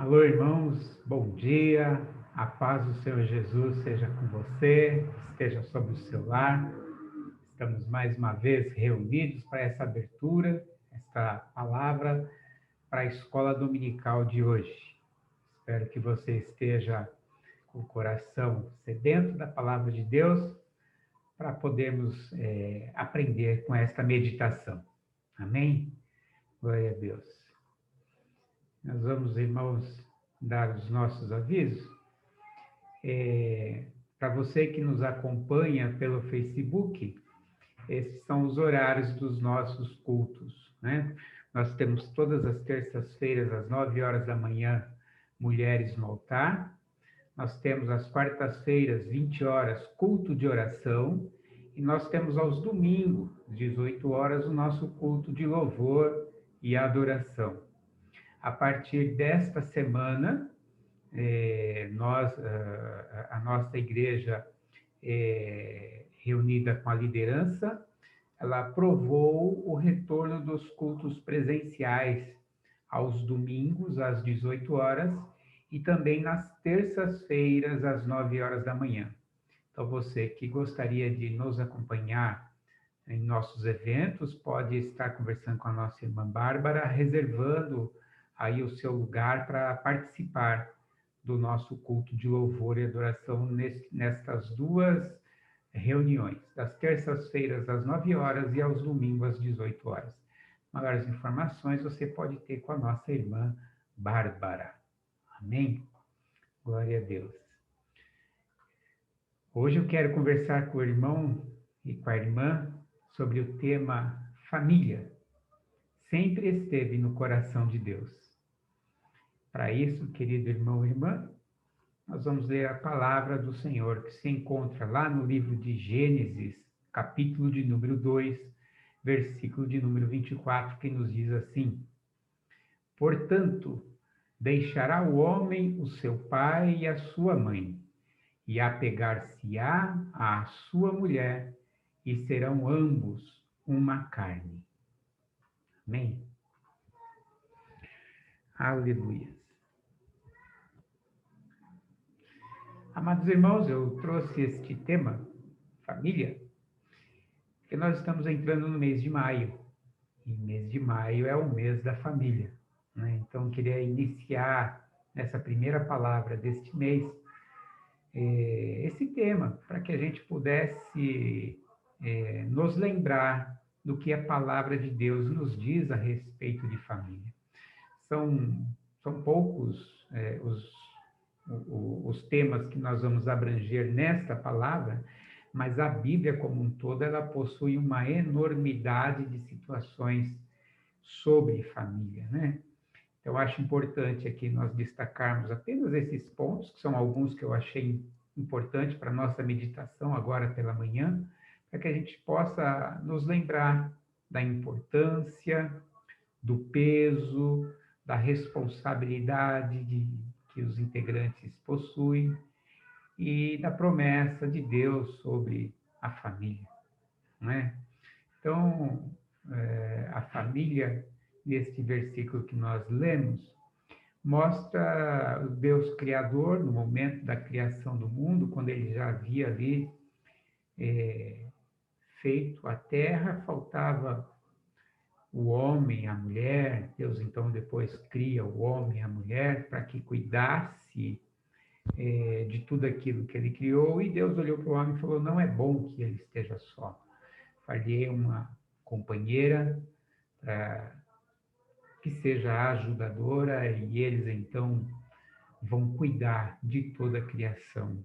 Alô, irmãos, bom dia. A paz do Senhor Jesus seja com você, esteja sobre o seu lar. Estamos mais uma vez reunidos para essa abertura, esta palavra para a escola dominical de hoje. Espero que você esteja com o coração sedento da palavra de Deus para podermos aprender com esta meditação. Amém? Glória a Deus. Nós vamos, irmãos, dar os nossos avisos. Para você que nos acompanha pelo Facebook, esses são os horários dos nossos cultos, né? Nós temos todas as terças-feiras, às 9 horas da manhã, Mulheres no Altar. Nós temos às quartas-feiras, 20 horas, culto de oração. E nós temos aos domingos, 18 horas, o nosso culto de louvor e adoração. A partir desta semana, a nossa igreja, reunida com a liderança, ela aprovou o retorno dos cultos presenciais aos domingos, às 18 horas, e também nas terças-feiras, às 9 horas da manhã. Então, você que gostaria de nos acompanhar em nossos eventos, pode estar conversando com a nossa irmã Bárbara, reservando aí o seu lugar para participar do nosso culto de louvor e adoração nestas duas reuniões, das terças-feiras às 9 horas e aos domingos às 18 horas. Maiores informações você pode ter com a nossa irmã Bárbara. Amém? Glória a Deus. Hoje eu quero conversar com o irmão e com a irmã sobre o tema família. Sempre esteve no coração de Deus. Para isso, querido irmão e irmã, nós vamos ler a palavra do Senhor, que se encontra lá no livro de Gênesis, capítulo de número 2, versículo de número 24, que nos diz assim: Portanto, deixará o homem o seu pai e a sua mãe, e apegar-se-á à sua mulher, e serão ambos uma carne. Amém? Aleluia. Amados irmãos, eu trouxe este tema, família, porque nós estamos entrando no mês de maio. E mês de maio é o mês da família, né? Então, eu queria iniciar nessa primeira palavra deste mês esse tema, para que a gente pudesse nos lembrar do que a palavra de Deus nos diz a respeito de família. São poucos os temas que nós vamos abranger nesta palavra, mas a Bíblia como um todo, ela possui uma enormidade de situações sobre família, né? Eu acho importante aqui nós destacarmos apenas esses pontos, que são alguns que eu achei importante para a nossa meditação agora pela manhã, para que a gente possa nos lembrar da importância, do peso, da responsabilidade que os integrantes possuem e da promessa de Deus sobre a família, não é? Então, a família, neste versículo que nós lemos, mostra o Deus Criador no momento da criação do mundo, quando ele já havia ali feito a terra, faltava o homem, a mulher. Deus então depois cria o homem e a mulher para que cuidasse de tudo aquilo que ele criou, e Deus olhou para o homem e falou: não é bom que ele esteja só. Falhei uma companheira para que seja ajudadora, e eles então vão cuidar de toda a criação.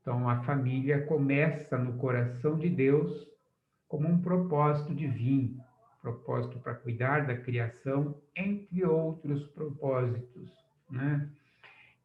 Então a família começa no coração de Deus como um propósito divino, propósito para cuidar da criação, entre outros propósitos, né?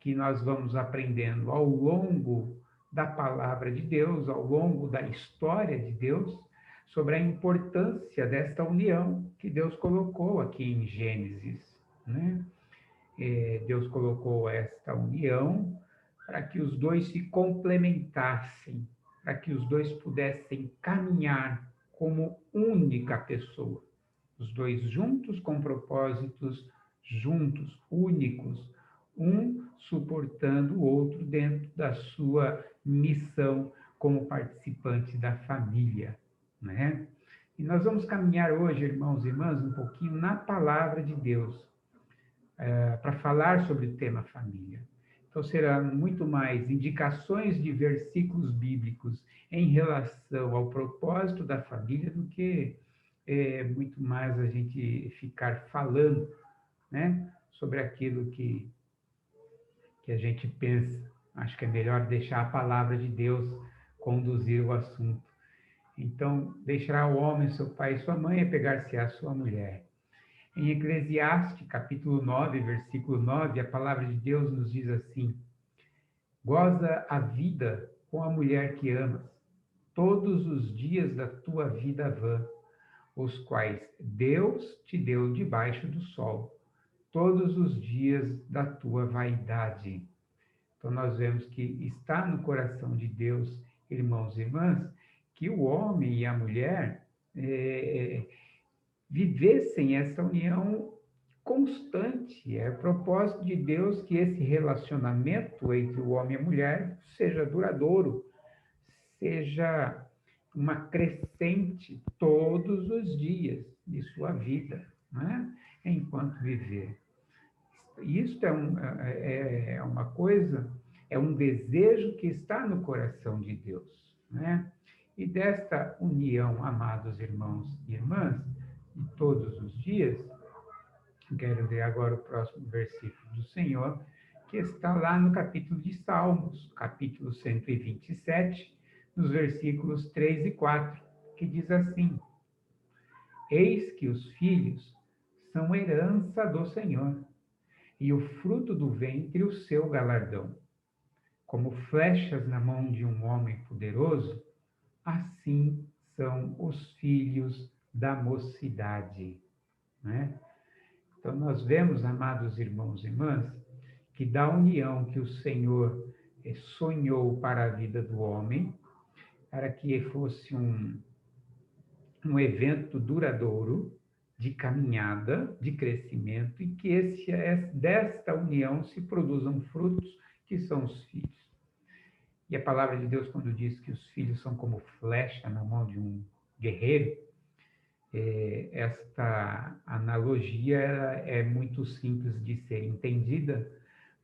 Que nós vamos aprendendo ao longo da palavra de Deus, ao longo da história de Deus, sobre a importância desta união que Deus colocou aqui em Gênesis, né? Deus colocou esta união para que os dois se complementassem, para que os dois pudessem caminhar como única pessoa. Os dois juntos com propósitos juntos, únicos, um suportando o outro dentro da sua missão como participante da família, né? E nós vamos caminhar hoje, irmãos e irmãs, um pouquinho na palavra de Deus, para falar sobre o tema família. Então, serão muito mais indicações de versículos bíblicos em relação ao propósito da família do que muito mais a gente ficar falando, né, sobre aquilo que a gente pensa. Acho que é melhor deixar a palavra de Deus conduzir o assunto. Então, deixará o homem seu pai e sua mãe e pegar-se a sua mulher. Em Eclesiastes, capítulo 9, versículo 9, a palavra de Deus nos diz assim: goza a vida com a mulher que amas, todos os dias da tua vida vã, os quais Deus te deu debaixo do sol, todos os dias da tua vaidade. Então, nós vemos que está no coração de Deus, irmãos e irmãs, que o homem e a mulher vivessem essa união constante. É o propósito de Deus que esse relacionamento entre o homem e a mulher seja duradouro, seja uma crescente todos os dias de sua vida, né? Enquanto viver. Isso é uma coisa, é um desejo que está no coração de Deus, né? E desta união, amados irmãos e irmãs, de todos os dias, quero ler agora o próximo versículo do Senhor, que está lá no capítulo de Salmos, capítulo 127, nos versículos 3 e 4, que diz assim: eis que os filhos são herança do Senhor, e o fruto do ventre o seu galardão. Como flechas na mão de um homem poderoso, assim são os filhos da mocidade, né? Então, nós vemos, amados irmãos e irmãs, que da união que o Senhor sonhou para a vida do homem, para que fosse um evento duradouro, de caminhada, de crescimento, e que desta união se produzam frutos, que são os filhos. E a palavra de Deus, quando diz que os filhos são como flecha na mão de um guerreiro, esta analogia é muito simples de ser entendida,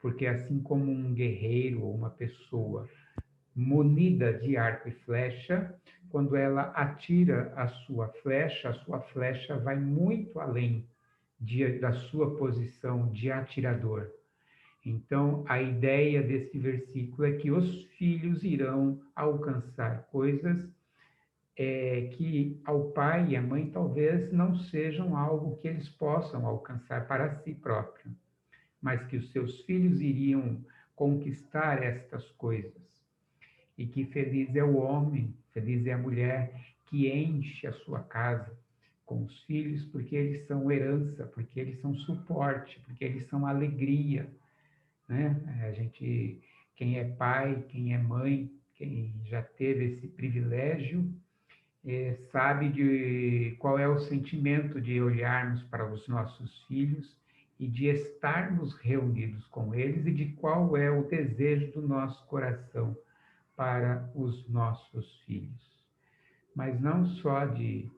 porque assim como um guerreiro ou uma pessoa munida de arco e flecha, quando ela atira a sua flecha vai muito além da sua posição de atirador. Então, a ideia desse versículo é que os filhos irão alcançar coisas que ao pai e à mãe talvez não sejam algo que eles possam alcançar para si próprio, mas que os seus filhos iriam conquistar estas coisas. E que feliz é o homem, feliz é a mulher que enche a sua casa com os filhos, porque eles são herança, porque eles são suporte, porque eles são alegria, né? Quem é pai, quem é mãe, quem já teve esse privilégio, sabe de qual é o sentimento de olharmos para os nossos filhos e de estarmos reunidos com eles e de qual é o desejo do nosso coração para os nossos filhos. Mas não só de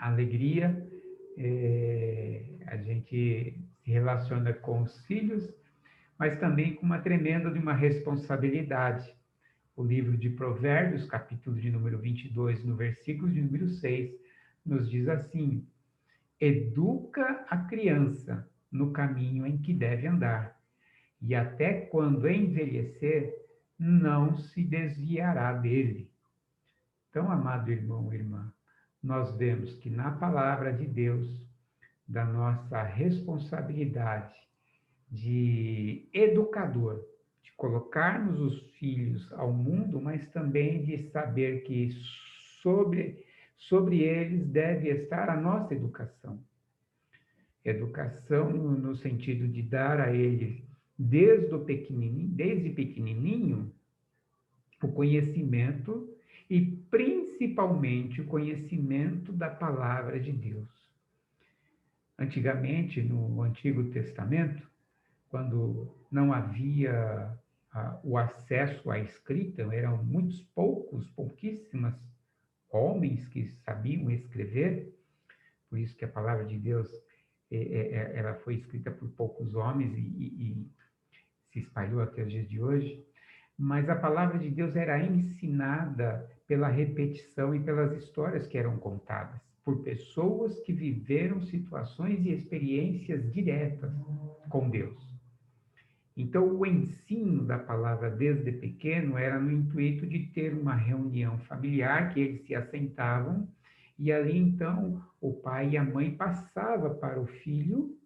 alegria, a gente se relaciona com os filhos, mas também com uma tremenda de uma responsabilidade. O livro de Provérbios, capítulo de número 22, no versículo de número 6, nos diz assim: educa a criança no caminho em que deve andar, e até quando envelhecer, não se desviará dele. Então, amado irmão e irmã, nós vemos que na palavra de Deus, da nossa responsabilidade de educador, de colocarmos os filhos ao mundo, mas também de saber que sobre eles deve estar a nossa educação. Educação no sentido de dar a eles, desde pequenininho, o conhecimento e principalmente o conhecimento da palavra de Deus. Antigamente, no Antigo Testamento, quando não havia o acesso à escrita, eram pouquíssimas homens que sabiam escrever, por isso que a palavra de Deus ela foi escrita por poucos homens e se espalhou até os dias de hoje, mas a palavra de Deus era ensinada pela repetição e pelas histórias que eram contadas por pessoas que viveram situações e experiências diretas com Deus. Então, o ensino da palavra desde pequeno era no intuito de ter uma reunião familiar, que eles se assentavam, e ali então o pai e a mãe passavam para o filho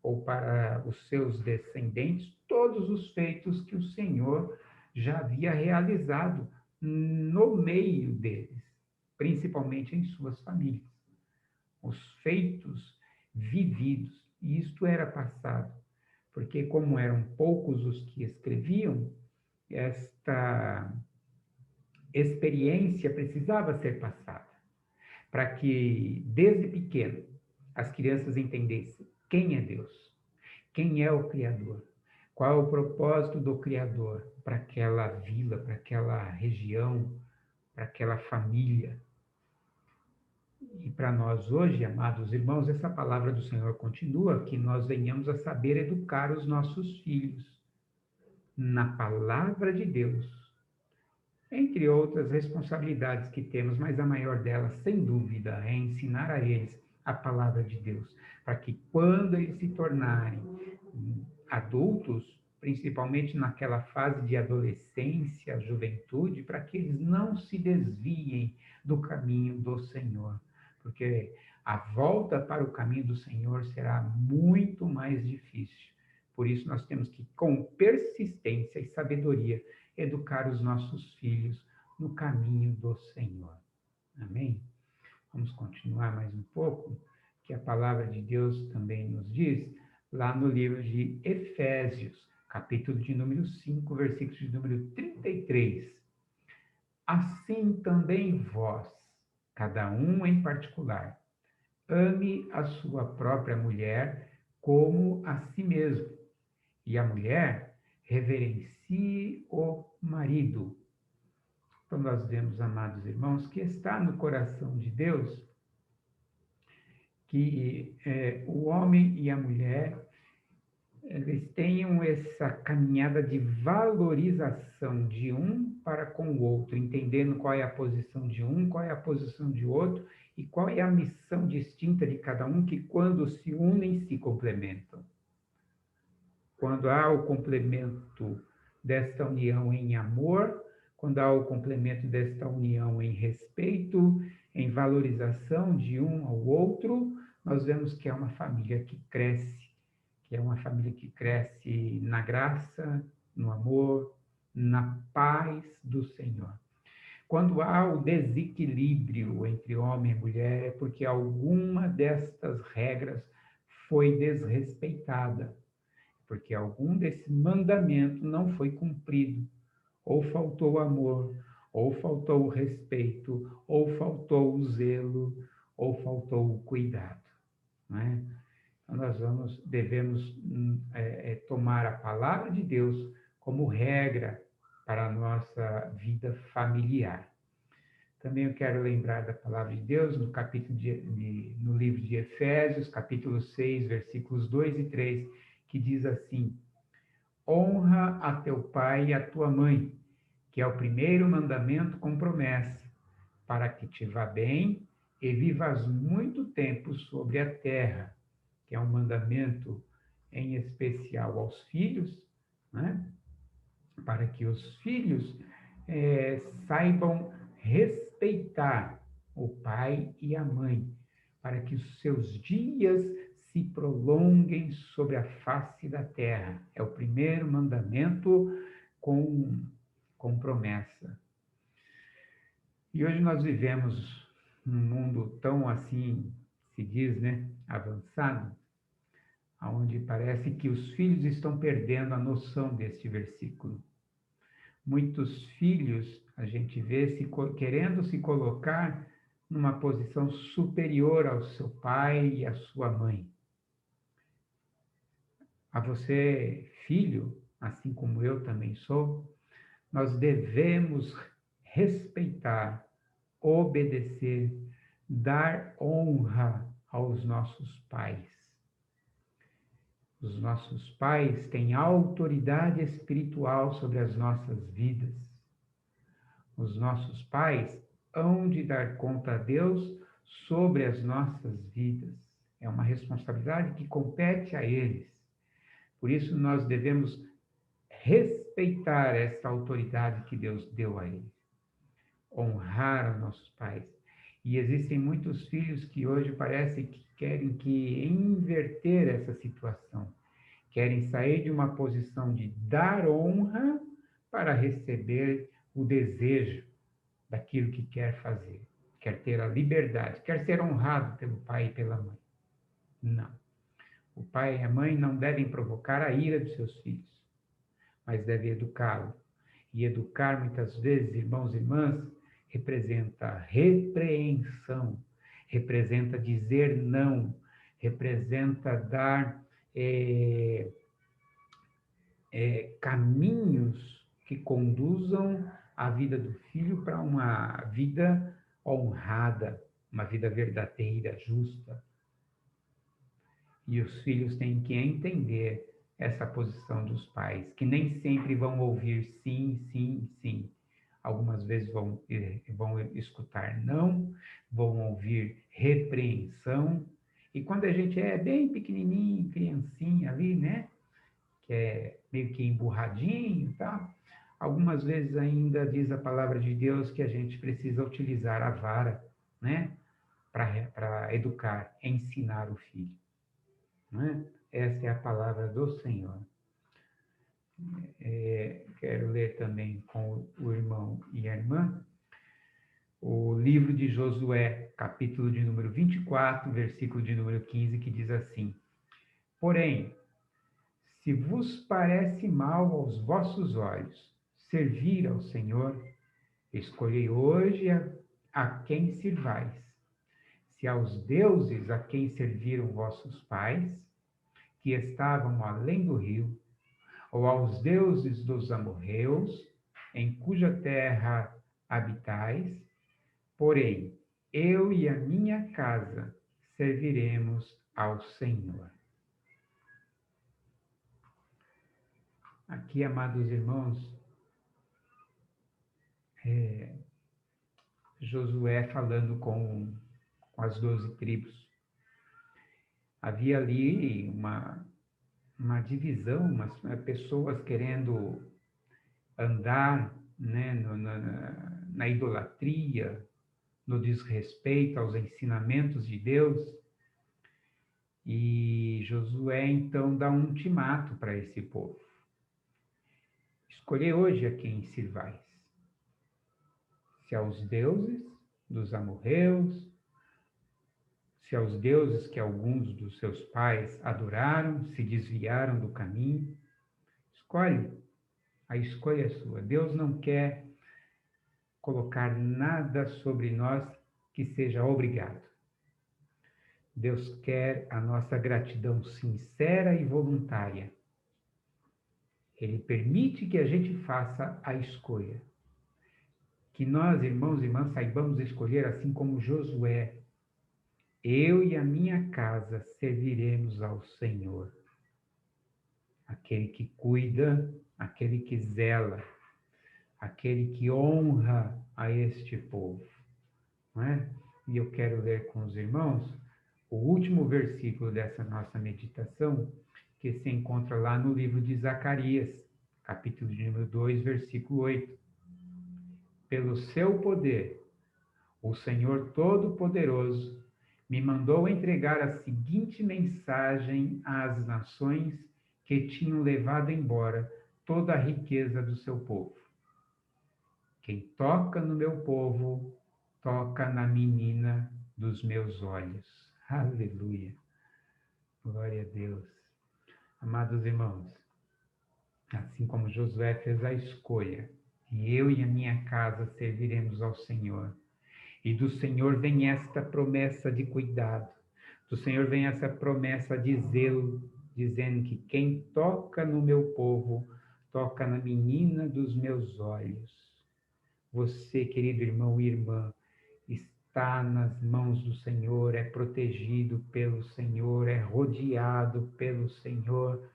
ou para os seus descendentes todos os feitos que o Senhor já havia realizado no meio deles, principalmente em suas famílias. Os feitos vividos, e isto era passado, porque como eram poucos os que escreviam, esta experiência precisava ser passada, para que desde pequeno as crianças entendessem quem é Deus, quem é o Criador, qual é o propósito do Criador para aquela vila, para aquela região, para aquela família. E para nós hoje, amados irmãos, essa palavra do Senhor continua, que nós venhamos a saber educar os nossos filhos na palavra de Deus, entre outras responsabilidades que temos, mas a maior delas, sem dúvida, é ensinar a eles a palavra de Deus, para que quando eles se tornarem adultos, principalmente naquela fase de adolescência, juventude, para que eles não se desviem do caminho do Senhor, porque a volta para o caminho do Senhor será muito mais difícil. Por isso, nós temos que, com persistência e sabedoria, educar os nossos filhos no caminho do Senhor. Amém? Vamos continuar mais um pouco, que a palavra de Deus também nos diz, lá no livro de Efésios, capítulo de número 5, versículo de número 33. Assim também vós, cada um em particular, ame a sua própria mulher como a si mesmo, e a mulher reverencie o marido. Então, nós vemos, amados irmãos, que está no coração de Deus que o homem e a mulher eles tenham essa caminhada de valorização de um para com o outro, entendendo qual é a posição de um, qual é a posição de outro e qual é a missão distinta de cada um, que quando se unem se complementam. Quando há o complemento desta união em amor, quando há o complemento desta união em respeito, em valorização de um ao outro, nós vemos que é uma família que cresce na graça, no amor, na paz do Senhor. Quando há o desequilíbrio entre homem e mulher, é porque alguma destas regras foi desrespeitada, porque algum desse mandamento não foi cumprido, ou faltou amor, ou faltou o respeito, ou faltou o zelo, ou faltou o cuidado, não é? Então, nós devemos tomar a palavra de Deus como regra para a nossa vida familiar. Também eu quero lembrar da palavra de Deus no no livro de Efésios, capítulo 6, versículos 2 e 3, que diz assim: honra a teu pai e a tua mãe, que é o primeiro mandamento com promessa, para que te vá bem e vivas muito tempo sobre a terra, que é um mandamento em especial aos filhos, né? Para que os filhos saibam respeitar o pai e a mãe, para que os seus dias se prolonguem sobre a face da terra. É o primeiro mandamento com promessa. E hoje nós vivemos num mundo tão assim, se diz, né, avançado, onde parece que os filhos estão perdendo a noção deste versículo. Muitos filhos, a gente vê querendo se colocar numa posição superior ao seu pai e à sua mãe. A você, filho, assim como eu também sou, nós devemos respeitar, obedecer, dar honra aos nossos pais. Os nossos pais têm autoridade espiritual sobre as nossas vidas. Os nossos pais hão de dar conta a Deus sobre as nossas vidas. É uma responsabilidade que compete a eles. Por isso, nós devemos respeitar essa autoridade que Deus deu a eles, honrar os nossos pais. E existem muitos filhos que hoje parece que querem que inverter essa situação, querem sair de uma posição de dar honra para receber o desejo daquilo que quer fazer, quer ter a liberdade, quer ser honrado pelo pai e pela mãe. Não. O pai e a mãe não devem provocar a ira dos seus filhos, mas devem educá-lo. E educar, muitas vezes, irmãos e irmãs, representa repreensão, representa dizer não, representa dar caminhos que conduzam a vida do filho para uma vida honrada, uma vida verdadeira, justa. E os filhos têm que entender essa posição dos pais, que nem sempre vão ouvir sim, sim, sim. Algumas vezes vão escutar não, vão ouvir repreensão. E quando a gente é bem pequenininho, criancinha ali, né? Que é meio que emburradinho e tal, algumas vezes ainda diz a palavra de Deus que a gente precisa utilizar a vara, né? Para educar, ensinar o filho. Né? Essa é a palavra do Senhor. Quero ler também com o irmão e a irmã o livro de Josué, capítulo de número 24, versículo de número 15, que diz assim: Porém, se vos parece mal aos vossos olhos servir ao Senhor, escolhei hoje a quem sirvais. Se aos deuses a quem serviram vossos pais, que estavam além do rio, ou aos deuses dos amorreus, em cuja terra habitais, porém, eu e a minha casa serviremos ao Senhor. Aqui, amados irmãos, Josué falando com as 12 tribos. Havia ali uma divisão, umas pessoas querendo andar, né, na idolatria, no desrespeito aos ensinamentos de Deus. E Josué, então, dá um ultimato para esse povo. Escolhei hoje a quem sirvais. Se aos deuses dos amorreus, se aos deuses que alguns dos seus pais adoraram, se desviaram do caminho, escolhe. A escolha é sua. Deus não quer colocar nada sobre nós que seja obrigado. Deus quer a nossa gratidão sincera e voluntária. Ele permite que a gente faça a escolha. Que nós, irmãos e irmãs, saibamos escolher assim como Josué. Eu e a minha casa serviremos ao Senhor. Aquele que cuida, aquele que zela, aquele que honra a este povo. Não é? E eu quero ler com os irmãos o último versículo dessa nossa meditação, que se encontra lá no livro de Zacarias, capítulo de número 2, versículo 8. Pelo seu poder, o Senhor Todo-Poderoso me mandou entregar a seguinte mensagem às nações que tinham levado embora toda a riqueza do seu povo. Quem toca no meu povo, toca na menina dos meus olhos. Aleluia. Glória a Deus. Amados irmãos, assim como Josué fez a escolha, e eu e a minha casa serviremos ao Senhor. E do Senhor vem esta promessa de cuidado, do Senhor vem essa promessa de zelo, dizendo que quem toca no meu povo, toca na menina dos meus olhos. Você, querido irmão e irmã, está nas mãos do Senhor, é protegido pelo Senhor, é rodeado pelo Senhor.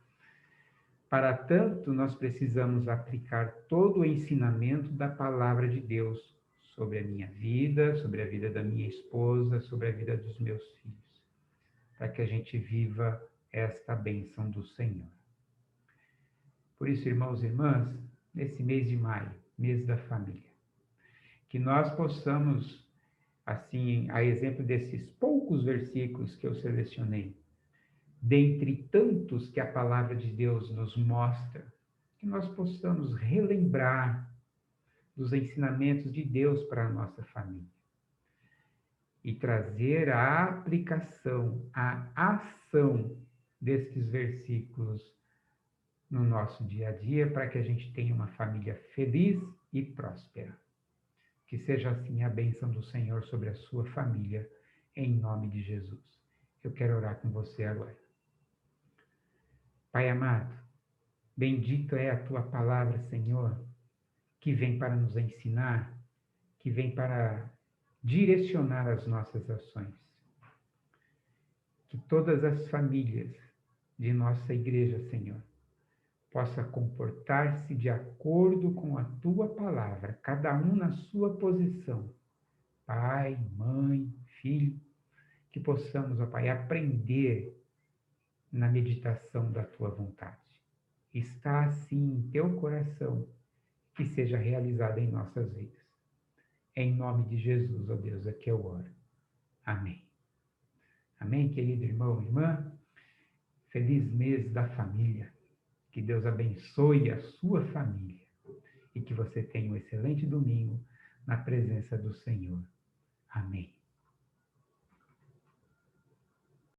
Para tanto, nós precisamos aplicar todo o ensinamento da palavra de Deus sobre a minha vida, sobre a vida da minha esposa, sobre a vida dos meus filhos, para que a gente viva esta bênção do Senhor. Por isso, irmãos e irmãs, nesse mês de maio, mês da família, que nós possamos, assim, a exemplo desses poucos versículos que eu selecionei, dentre tantos que a palavra de Deus nos mostra, que nós possamos relembrar dos ensinamentos de Deus para a nossa família e trazer a aplicação, a ação destes versículos no nosso dia a dia, para que a gente tenha uma família feliz e próspera. Que seja assim a bênção do Senhor sobre a sua família, em nome de Jesus. Eu quero orar com você agora. Pai amado, bendito é a tua palavra, Senhor, que vem para nos ensinar, que vem para direcionar as nossas ações. Que todas as famílias de nossa igreja, Senhor, possa comportar-se de acordo com a tua palavra, cada um na sua posição. Pai, mãe, filho, que possamos, ó Pai, aprender na meditação da tua vontade. Está assim em teu coração, que seja realizada em nossas vidas. Em nome de Jesus, ó Deus, é que eu oro. Amém. Amém, querido irmão e irmã? Feliz mês da família. Que Deus abençoe a sua família e que você tenha um excelente domingo na presença do Senhor. Amém.